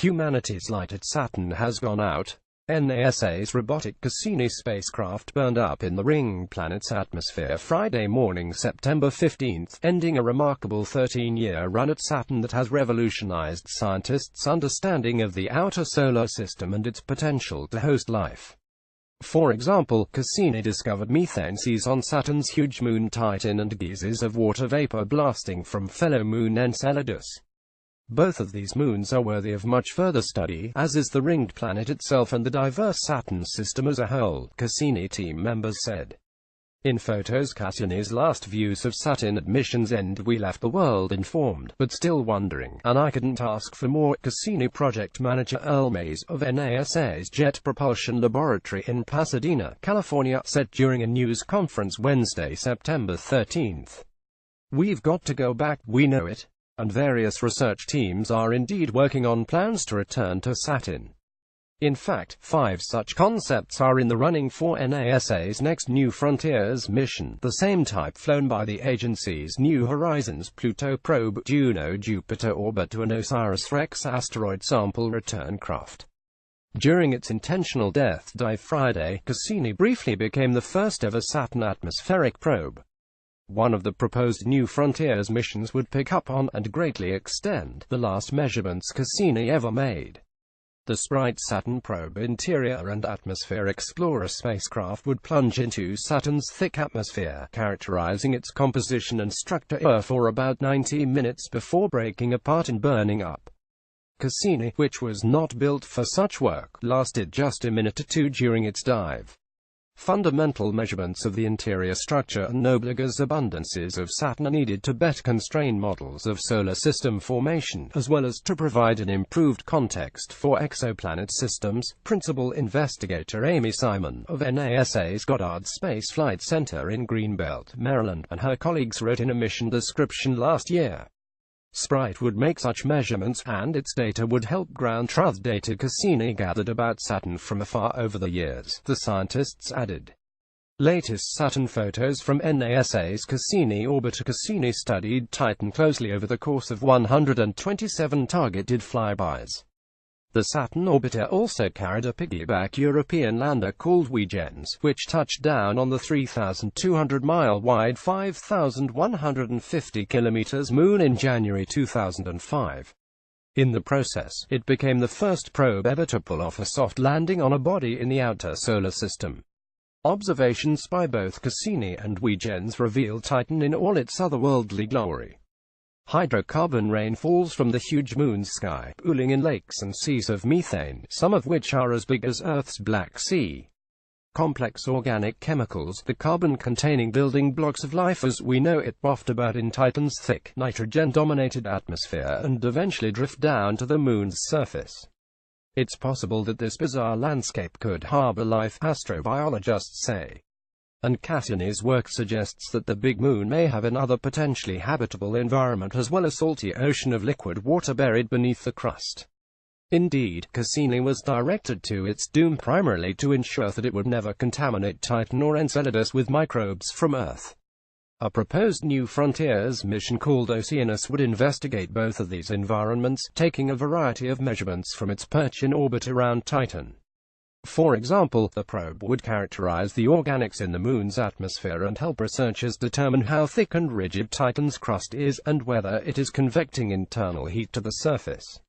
Humanity's light at Saturn has gone out. NASA's robotic Cassini spacecraft burned up in the ring planet's atmosphere Friday morning, September 15, ending a remarkable 13-year run at Saturn that has revolutionized scientists' understanding of the outer solar system and its potential to host life. For example, Cassini discovered methane seas on Saturn's huge moon Titan and geysers of water vapor blasting from fellow moon Enceladus. Both of these moons are worthy of much further study, as is the ringed planet itself and the diverse Saturn system as a whole, Cassini team members said. In photos Cassini's last views of Saturn at mission's end, we left the world informed, but still wondering, and I couldn't ask for more, Cassini project manager Earl Mays of NASA's Jet Propulsion Laboratory in Pasadena, California, said during a news conference Wednesday, September 13. "We've got to go back, we know it. And various research teams are indeed working on plans to return to Saturn. In fact, 5 such concepts are in the running for NASA's next New Frontiers mission, the same type flown by the agency's New Horizons Pluto probe, Juno Jupiter orbiter and OSIRIS-REx asteroid sample return craft." During its intentional death dive Friday, Cassini briefly became the first-ever Saturn atmospheric probe. One of the proposed New Frontiers missions would pick up on, and greatly extend, the last measurements Cassini ever made. The Sprite Saturn probe interior and atmosphere explorer spacecraft would plunge into Saturn's thick atmosphere, characterizing its composition and structure for about 90 minutes before breaking apart and burning up. Cassini, which was not built for such work, lasted just a minute or two during its dive. Fundamental measurements of the interior structure and obligous abundances of Saturn are needed to better constrain models of solar system formation, as well as to provide an improved context for exoplanet systems, Principal Investigator Amy Simon of NASA's Goddard Space Flight Center in Greenbelt, Maryland, and her colleagues wrote in a mission description last year. Sprite would make such measurements, and its data would help ground truth data Cassini gathered about Saturn from afar over the years, the scientists added. Latest Saturn photos from NASA's Cassini orbiter. Cassini studied Titan closely over the course of 127 targeted flybys. The Saturn orbiter also carried a piggyback European lander called WeGens, which touched down on the 3,200-mile-wide 5,150 km moon in January 2005. In the process, it became the first probe ever to pull off a soft landing on a body in the outer solar system. Observations by both Cassini and WeGens reveal Titan in all its otherworldly glory. Hydrocarbon rain falls from the huge moon's sky, pooling in lakes and seas of methane, some of which are as big as Earth's Black Sea. Complex organic chemicals, the carbon-containing building blocks of life as we know it, waft about in Titan's thick, nitrogen-dominated atmosphere and eventually drift down to the moon's surface. It's possible that this bizarre landscape could harbor life, astrobiologists say. And Cassini's work suggests that the big moon may have another potentially habitable environment as well as salty ocean of liquid water buried beneath the crust. Indeed, Cassini was directed to its doom primarily to ensure that it would never contaminate Titan or Enceladus with microbes from Earth. A proposed New Frontiers mission called Oceanus would investigate both of these environments, taking a variety of measurements from its perch in orbit around Titan. For example, the probe would characterize the organics in the moon's atmosphere and help researchers determine how thick and rigid Titan's crust is, and whether it is convecting internal heat to the surface.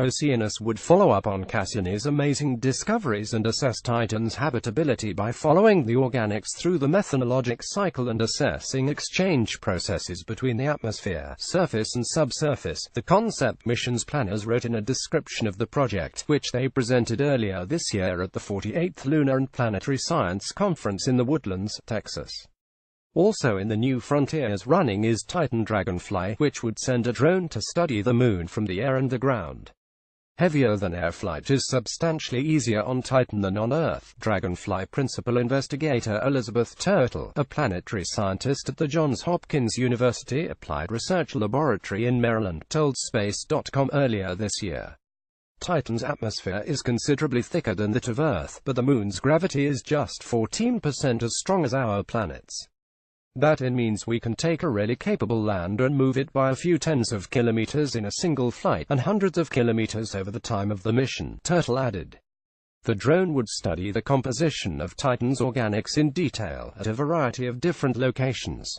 Oceanus would follow up on Cassini's amazing discoveries and assess Titan's habitability by following the organics through the methanologic cycle and assessing exchange processes between the atmosphere, surface and subsurface, the concept mission's planners wrote in a description of the project, which they presented earlier this year at the 48th Lunar and Planetary Science Conference in the Woodlands, Texas. Also in the New Frontiers running is Titan Dragonfly, which would send a drone to study the moon from the air and the ground. Heavier than air flight is substantially easier on Titan than on Earth, Dragonfly Principal Investigator Elizabeth Turtle, a planetary scientist at the Johns Hopkins University Applied Research Laboratory in Maryland, told Space.com earlier this year. Titan's atmosphere is considerably thicker than that of Earth, but the moon's gravity is just 14% as strong as our planet's. That it means we can take a really capable lander and move it by a few tens of kilometers in a single flight, and hundreds of kilometers over the time of the mission, Turtle added. The drone would study the composition of Titan's organics in detail at a variety of different locations.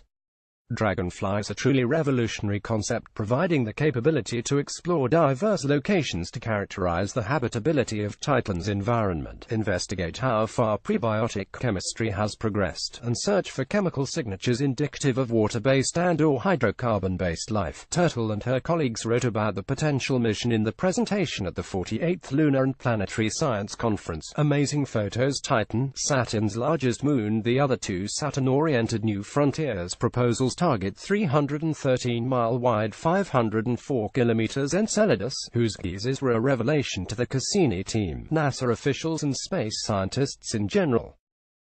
Dragonfly is a truly revolutionary concept, providing the capability to explore diverse locations to characterize the habitability of Titan's environment, investigate how far prebiotic chemistry has progressed, and search for chemical signatures indicative of water-based and/or hydrocarbon-based life. Turtle and her colleagues wrote about the potential mission in the presentation at the 48th Lunar and Planetary Science Conference. Amazing photos. Titan, Saturn's largest moon. The other two Saturn-oriented New Frontiers proposals target 313-mile wide, 504 kilometers Enceladus, whose geysers were a revelation to the Cassini team, NASA officials and space scientists in general.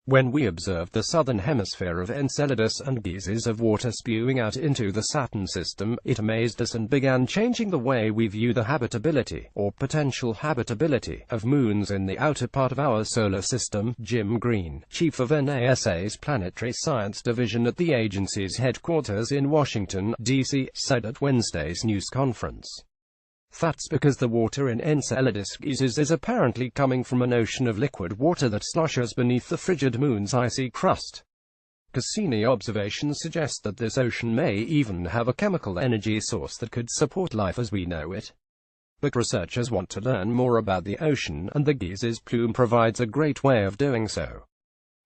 When we observed the southern hemisphere of Enceladus and geysers of water spewing out into the Saturn system, it amazed us and began changing the way we view the habitability, or potential habitability, of moons in the outer part of our solar system. Jim Green, chief of NASA's Planetary Science Division at the agency's headquarters in Washington, D.C., said at Wednesday's news conference. That's because the water in Enceladus geysers is apparently coming from an ocean of liquid water that sloshes beneath the frigid moon's icy crust. Cassini observations suggest that this ocean may even have a chemical energy source that could support life as we know it. But researchers want to learn more about the ocean, and the geysers plume provides a great way of doing so.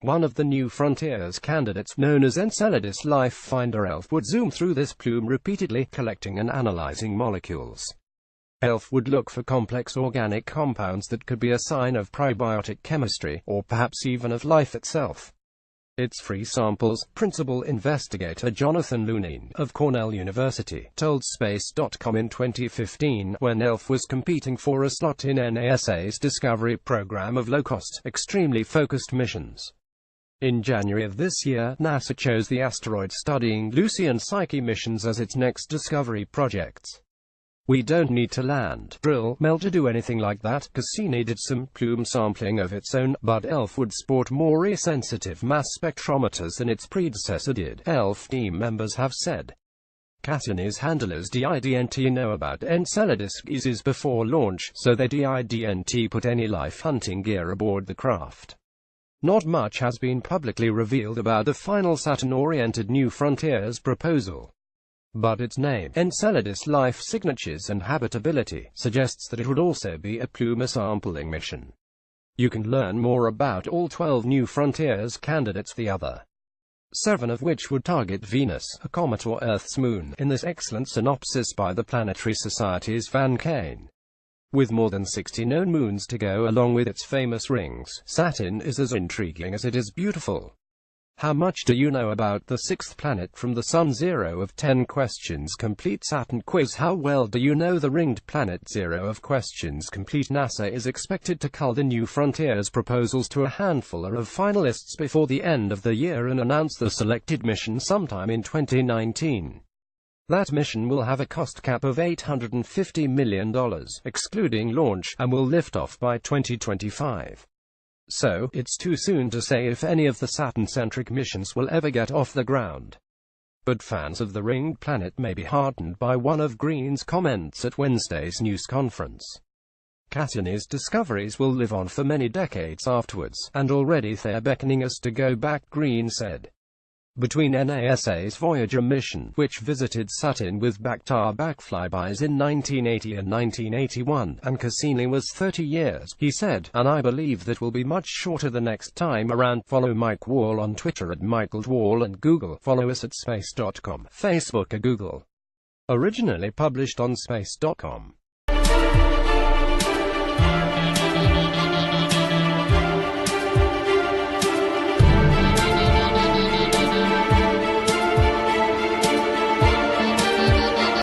One of the New Frontiers candidates, known as Enceladus Life Finder ELF, would zoom through this plume repeatedly, collecting and analyzing molecules. ELF would look for complex organic compounds that could be a sign of prebiotic chemistry, or perhaps even of life itself. Its free samples, principal investigator Jonathan Lunine, of Cornell University, told Space.com in 2015, when ELF was competing for a slot in NASA's Discovery program of low-cost, extremely focused missions. In January of this year, NASA chose the asteroid-studying Lucy and Psyche missions as its next Discovery projects. We don't need to land, drill, melt or do anything like that. Cassini did some plume sampling of its own, but ELF would sport more sensitive mass spectrometers than its predecessor did, ELF team members have said. Cassini's handlers didn't know about Enceladus geysers before launch, so they didn't put any life hunting gear aboard the craft. Not much has been publicly revealed about the final Saturn-oriented New Frontiers proposal. But its name, Enceladus Life Signatures and Habitability, suggests that it would also be a plume sampling mission. You can learn more about all 12 New Frontiers candidates, the other 7 of which would target Venus, a comet or Earth's moon, in this excellent synopsis by the Planetary Society's Van Kane. With more than 60 known moons to go along with its famous rings, Saturn is as intriguing as it is beautiful. How much do you know about the sixth planet from the Sun? 0 of 10 questions complete. Saturn quiz. How well do you know the ringed planet? 0 of questions complete. NASA is expected to cull the New Frontiers proposals to a handful of finalists before the end of the year and announce the selected mission sometime in 2019. That mission will have a cost cap of $850 million, excluding launch, and will lift off by 2025. So, it's too soon to say if any of the Saturn-centric missions will ever get off the ground. But fans of the ringed planet may be heartened by one of Green's comments at Wednesday's news conference. Cassini's discoveries will live on for many decades afterwards, and already they're beckoning us to go back, Green said. Between NASA's Voyager mission, which visited Saturn with back-to-back flybys in 1980 and 1981, and Cassini was 30 years, he said, and I believe that will be much shorter the next time around. Follow Mike Wall on Twitter at @MichaelWall and Google. Follow us at Space.com, Facebook or Google. Originally published on Space.com.